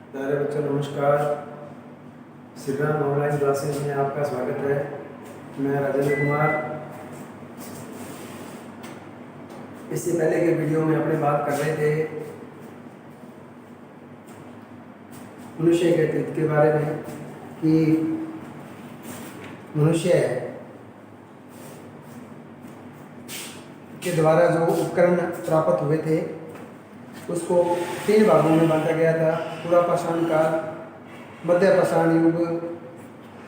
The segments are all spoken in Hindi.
प्यारे बच्चों नमस्कार। श्री राम ऑनलाइन क्लासेस में आपका स्वागत है। मैं राजेंद्र कुमार। इससे पहले के वीडियो में अपने बात कर रहे थे मनुष्य के अस्तित्व के बारे में कि मनुष्य के द्वारा जो उपकरण प्राप्त हुए थे उसको 3 भागों में बांटा गया था। पुरापाषाण काल, मध्यपाषाण युग,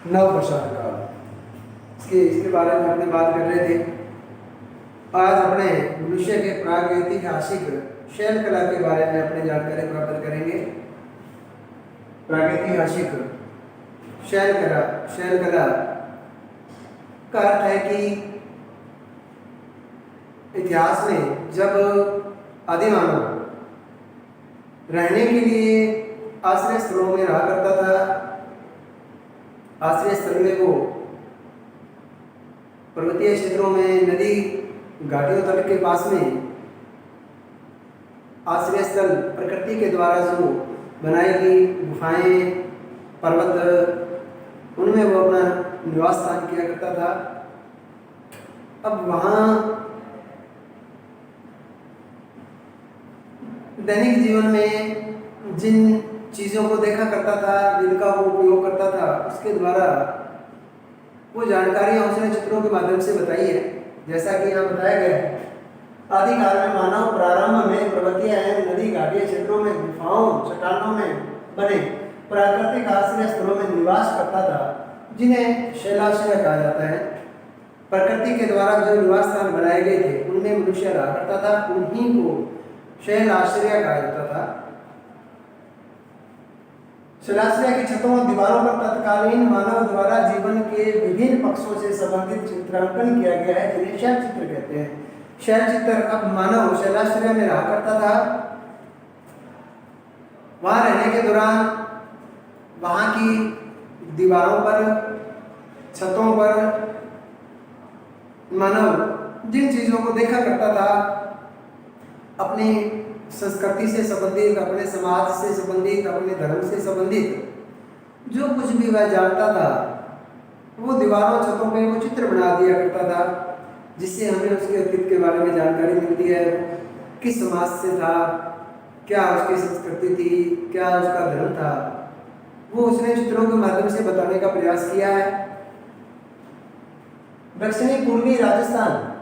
नवपाषाण काल। इसके बारे में अपने बात कर रहे थे। आज अपने मनुष्य के प्रागैतिहासिक शैल कला के बारे में अपनी जानकारी प्राप्त करेंगे। प्रागैतिहासिक शैल कला का अर्थ है कि इतिहास में जब आदिमानव रहने के लिए आश्रय स्थलों में रहा करता था, आश्रय स्थल में वो पर्वतीय क्षेत्रों में, नदी घाटियों तट के पास में आश्रय स्थल प्रकृति के द्वारा जो बनाई गई गुफाएं, पर्वत, उनमें वो अपना निवास स्थान किया करता था। अब वहाँ दैनिक जीवन में जिन चीज़ों को देखा करता था, जिनका वो उपयोग करता था, उसके द्वारा वो जानकारियाँ उसने चित्रों के माध्यम से बताई है। जैसा कि यहाँ बताया गया है, आदिकाल में मानव प्रारंभ में पर्वतीय एवं नदी घाटीय क्षेत्रों में गुफाओं, चट्टानों में बने प्राकृतिक आश्रय स्थलों में निवास करता था, जिन्हें शैलाश्रय कहा जाता है। प्रकृति के द्वारा जो निवास स्थान बनाए गए थे उनमें मनुष्य रहा करता था, उन्हीं को शैलाश्रय कहा जाता था। शैलाश्रय की छतों और दीवारों पर तत्कालीन मानव द्वारा जीवन के विभिन्न पक्षों से संबंधित चित्रांकन किया गया है, जिन्हें शैल चित्र कहते हैं। शैल चित्र, अब मानव शैलाश्रय में रहा करता था। वहां रहने के दौरान वहां की दीवारों पर, छतों पर मानव जिन चीजों को देखा करता था, अपनी संस्कृति से संबंधित, अपने समाज से संबंधित, अपने धर्म से संबंधित जो कुछ भी वह जानता था, वो दीवारों, छतों पे वो चित्र बना दिया करता था, जिससे हमें उसके अस्तित्व के बारे में जानकारी मिलती है। किस समाज से था, क्या उसकी संस्कृति थी, क्या उसका धर्म था, वो उसने चित्रों के माध्यम से बताने का प्रयास किया है। दक्षिणी पूर्वी राजस्थान,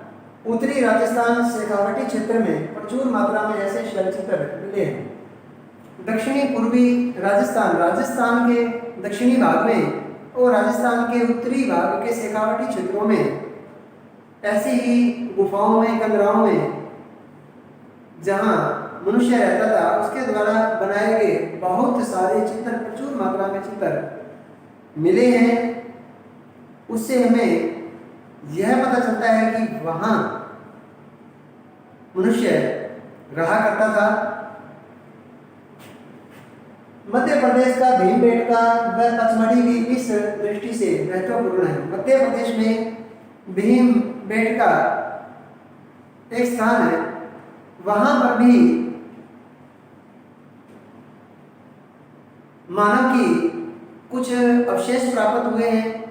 उत्तरी राजस्थान, शेखावटी क्षेत्र में प्रचुर मात्रा में ऐसे शैल चित्र मिले हैं। दक्षिणी पूर्वी राजस्थान, राजस्थान के दक्षिणी भाग में और राजस्थान के उत्तरी भाग के शेखावटी क्षेत्रों में ऐसी ही गुफाओं में, कंदराओं में जहां मनुष्य रहता था, उसके द्वारा बनाए गए बहुत सारे चित्र, प्रचुर मात्रा में चित्र मिले हैं। उससे हमें यह पता चलता है कि वहां मनुष्य रहा करता था। मध्य प्रदेश का भीमबेटका व पचमढ़ी भी इस दृष्टि से महत्वपूर्ण है। मध्य प्रदेश में भीमबेटका एक स्थान है, वहां पर भी मानव की कुछ अवशेष प्राप्त हुए हैं।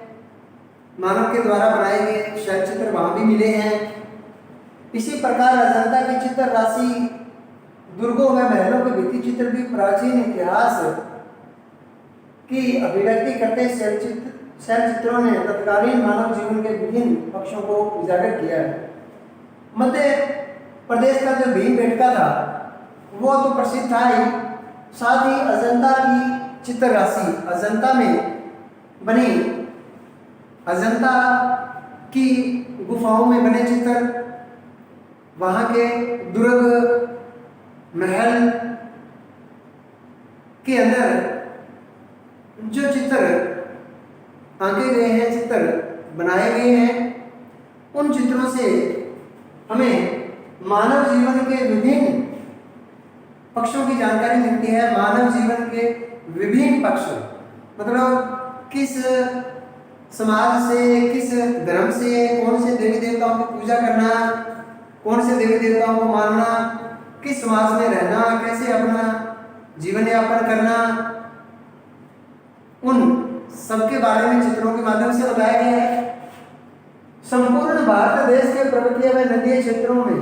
मानव के द्वारा बनाए गए शैल चित्र वहां भी मिले हैं। इसी प्रकार अजंता की चित्र राशि, दुर्गों व महलों के भित्ति चित्र भी प्राचीन इतिहास की अभिव्यक्ति करते शैल चित्रों ने तत्कालीन मानव जीवन के विभिन्न पक्षों को उजागर किया है। मध्य प्रदेश का जो भीमबेटका था वो तो प्रसिद्ध था ही, साथ ही अजंता की चित्र राशि, अजंता में बनी, अजंता की गुफाओं में बने चित्र, वहां के दुर्ग, महल के अंदर जो चित्र आंके गए हैं, चित्र बनाए गए हैं, उन चित्रों से हमें मानव जीवन के विभिन्न पक्षों की जानकारी मिलती है। मानव जीवन के विभिन्न पक्ष, मतलब किस समाज से, किस धर्म से, कौन से देवी देवताओं की पूजा करना, कौन से देवी देवताओं को मानना, किस समाज में रहना, कैसे अपना जीवन यापन करना, उन सबके बारे में चित्रों के माध्यम से बताया गया है। संपूर्ण भारत देश के पर्वतीय व नदीय क्षेत्रों में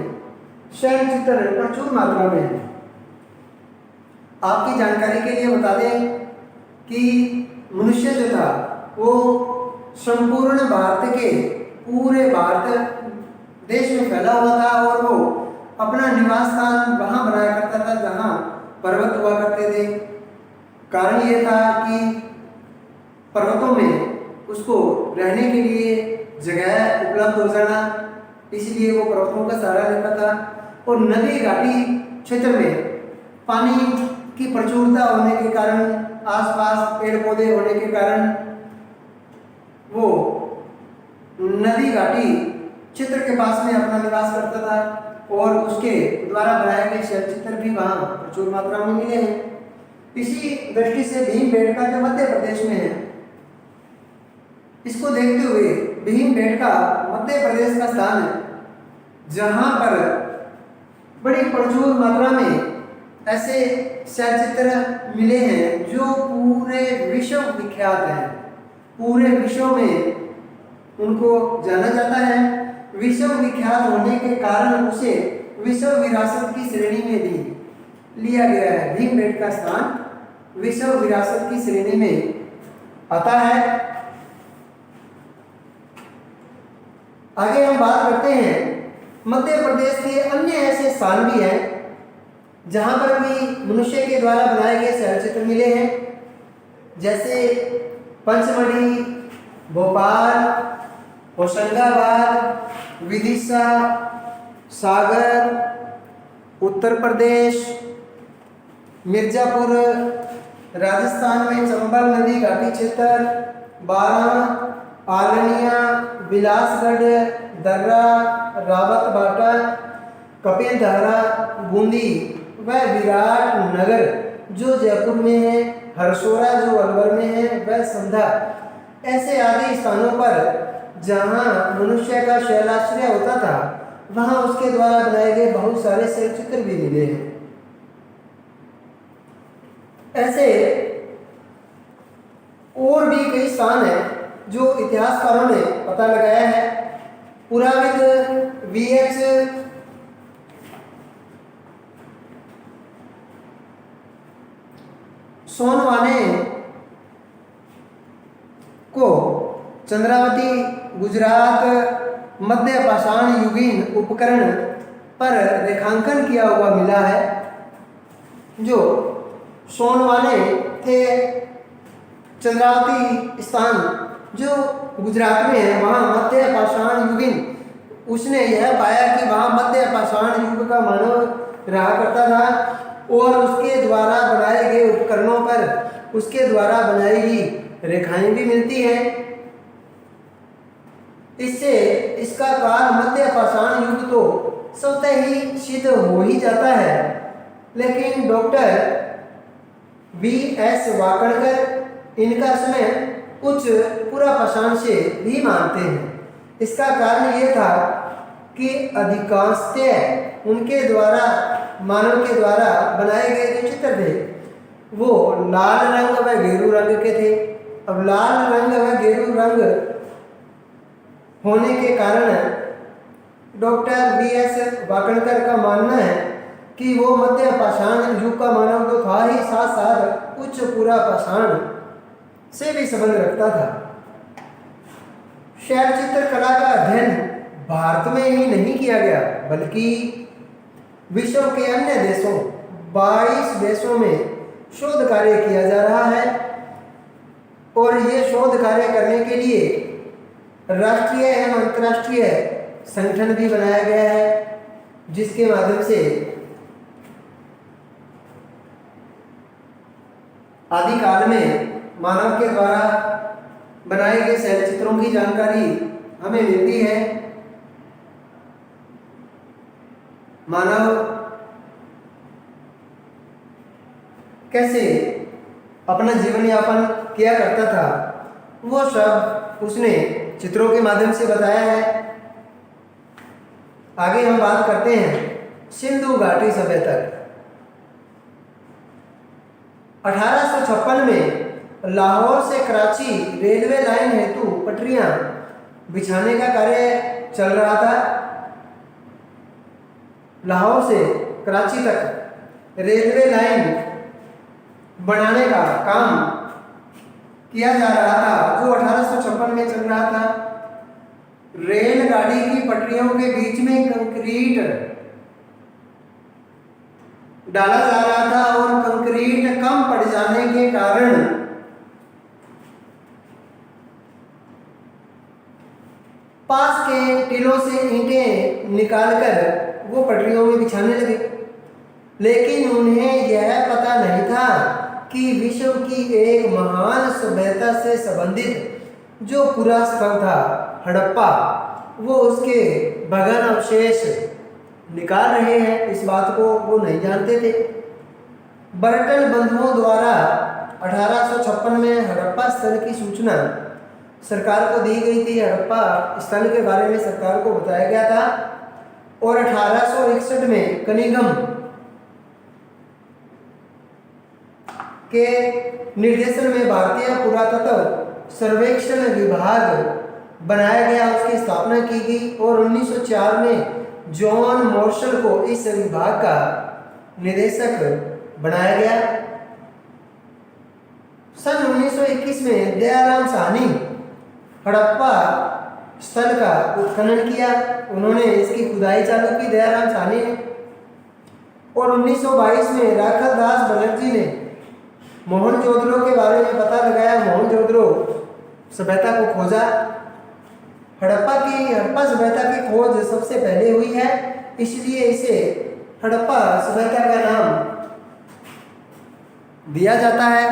शैल चित्र प्रचुर मात्रा में है। आपकी जानकारी के लिए बता दें कि मनुष्य जो था वो संपूर्ण भारत के पूरे भारत देश में फैला हुआ था और वो अपना निवास स्थान वहाँ बनाया करता था जहाँ पर्वत हुआ करते थे। कारण ये था कि पर्वतों में उसको रहने के लिए जगह उपलब्ध हो जाना, इसलिए वो पर्वतों का सहारा लेता था। और नदी घाटी क्षेत्र में पानी की प्रचुरता होने के कारण, आसपास पेड़ पौधे होने के कारण वो नदी घाटी चित्र के पास में अपना निवास करता था और उसके द्वारा बनाए गए शैल चित्र भी वहाँ प्रचुर मात्रा में मिले हैं। इसी दृष्टि से भीमबेटका जो मध्य प्रदेश में है, इसको देखते हुए भीमबेटका मध्य प्रदेश का स्थान है जहाँ पर बड़ी प्रचुर मात्रा में ऐसे शैल चित्र मिले हैं जो पूरे विश्व विख्यात हैं। पूरे विश्व में उनको जाना जाता है। विश्व विख्यात होने के कारण उसे विश्व विरासत की श्रेणी में भी लिया गया है। भीमबेटका स्थान विश्व विरासत की श्रेणी में आता है। आगे हम बात करते हैं मध्य प्रदेश के अन्य ऐसे स्थान भी हैं जहां पर भी मनुष्य के द्वारा बनाए गए शैल चित्र मिले हैं, जैसे पंचमढ़ी, भोपाल, होशंगाबाद, विदिशा, सागर, उत्तर प्रदेश, मिर्जापुर, राजस्थान में चंबल नदी घाटी क्षेत्र, बारां, आलनिया, बिलासगढ़, दर्रा, रावत बाटा, कपिलधारा, बूंदी व विराट नगर जो जयपुर में है, हरसोरा जो अलवर में है, व संधा, ऐसे आदि स्थानों पर जहाँ मनुष्य का शैलाश्रय होता था वहाँ उसके द्वारा बनाए गए बहुत सारे शैल चित्र भी मिले हैं। ऐसे और भी कई स्थान हैं जो इतिहासकारों ने पता लगाया है। पुराविद वीएच सोनवाने को चंद्रावती गुजरात मध्य पाषाण युगीन उपकरण पर रेखांकन किया हुआ मिला है। जो सोनवाने थे चंद्रावती स्थान जो गुजरात में है, वहाँ मध्य पाषाण युगीन, उसने यह पाया कि वहाँ मध्य पाषाण युग का मानव रहा करता था और उसके द्वारा बनाए गए उपकरणों पर उसके द्वारा बनाई गई रेखाएं भी मिलती हैं। इससे इसका काल मध्य पाषाण युग तो स्वतः ही सिद्ध हो ही जाता है, लेकिन डॉक्टर वी.एस. वाकणकर इनका समय उच्च पुरा पाषाण से भी मानते हैं। इसका कारण ये था कि अधिकांशतः उनके द्वारा मानव के द्वारा बनाए गए जो चित्र थे वो लाल रंग व गेरू रंग के थे। अब लाल रंग व गेरू रंग होने के कारण डॉक्टर वी.एस. वाकणकर का मानना है कि वो मध्य पाषाण युग का मानव तो था ही, साथ साथ उच्च पुरा पाषाण से भी संबंध रखता था। शैल चित्र कला का अध्ययन भारत में ही नहीं किया गया बल्कि विश्व के अन्य देशों 22 देशों में शोध कार्य किया जा रहा है और ये शोध कार्य करने के लिए राष्ट्रीय एवं अंतर्राष्ट्रीय संगठन भी बनाया गया है, जिसके माध्यम से आदिकाल में मानव के द्वारा बनाए गए शैल चित्रों की जानकारी हमें मिलती है। मानव कैसे अपना जीवन यापन किया करता था वो सब उसने चित्रों के माध्यम से बताया है। आगे हम बात करते हैं सिंधु घाटी सभ्यता। 1856 में लाहौर से कराची रेलवे लाइन हेतु पटरियां बिछाने का कार्य चल रहा था। लाहौर से कराची तक रेलवे लाइन बनाने का काम किया जा रहा था, जो 1856 में चल रहा था। रेलगाड़ी की पटरियों के बीच में कंक्रीट डाला जा रहा था और कंक्रीट कम पड़ जाने के कारण पास के टीलों से ईंटें निकालकर वो पटरियों में बिछाने लगे। लेकिन उन्हें यह पता नहीं था कि विश्व की एक महान सभ्यता से संबंधित जो पूरा स्थल था हड़प्पा, वो उसके भग्न अवशेष निकाल रहे हैं। इस बात को वो नहीं जानते थे। बर्टन बंधुओं द्वारा 1856 में हड़प्पा स्थल की सूचना सरकार को दी गई थी। हड़प्पा स्थल के बारे में सरकार को बताया गया था और 1861 में कनिंघम के निर्देशन में भारतीय पुरातत्व सर्वेक्षण विभाग बनाया गया, उसकी स्थापना की गई और 1904 में जॉन मार्शल को इस विभाग का निदेशक बनाया गया। सन 1921 में दयाराम साहनी हड़प्पा स्थल का उत्खनन किया। उन्होंने इसकी खुदाई चालू की, दयाराम साहनी ने। और 1922 में राखल दास बनर्जी ने मोहनजोदड़ो के बारे में पता लगाया, मोहनजोदड़ो सभ्यता को खोजा। हड़प्पा सभ्यता की खोज सबसे पहले हुई है, इसलिए इसे हड़प्पा सभ्यता का नाम दिया जाता है।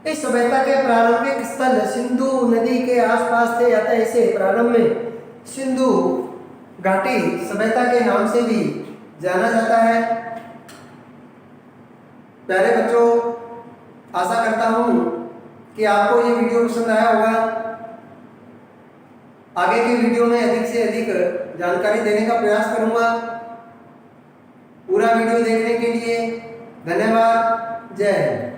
इस सभ्यता के प्रारंभिक स्थल सिंधु नदी के आसपास थे, अतः इसे प्रारंभ में सिंधु घाटी सभ्यता के नाम से भी जाना जाता है। प्यारे बच्चों, आशा करता हूँ कि आपको ये वीडियो पसंद आया होगा। आगे की वीडियो में अधिक से अधिक जानकारी देने का प्रयास करूँगा। पूरा वीडियो देखने के लिए धन्यवाद। जय हिंद।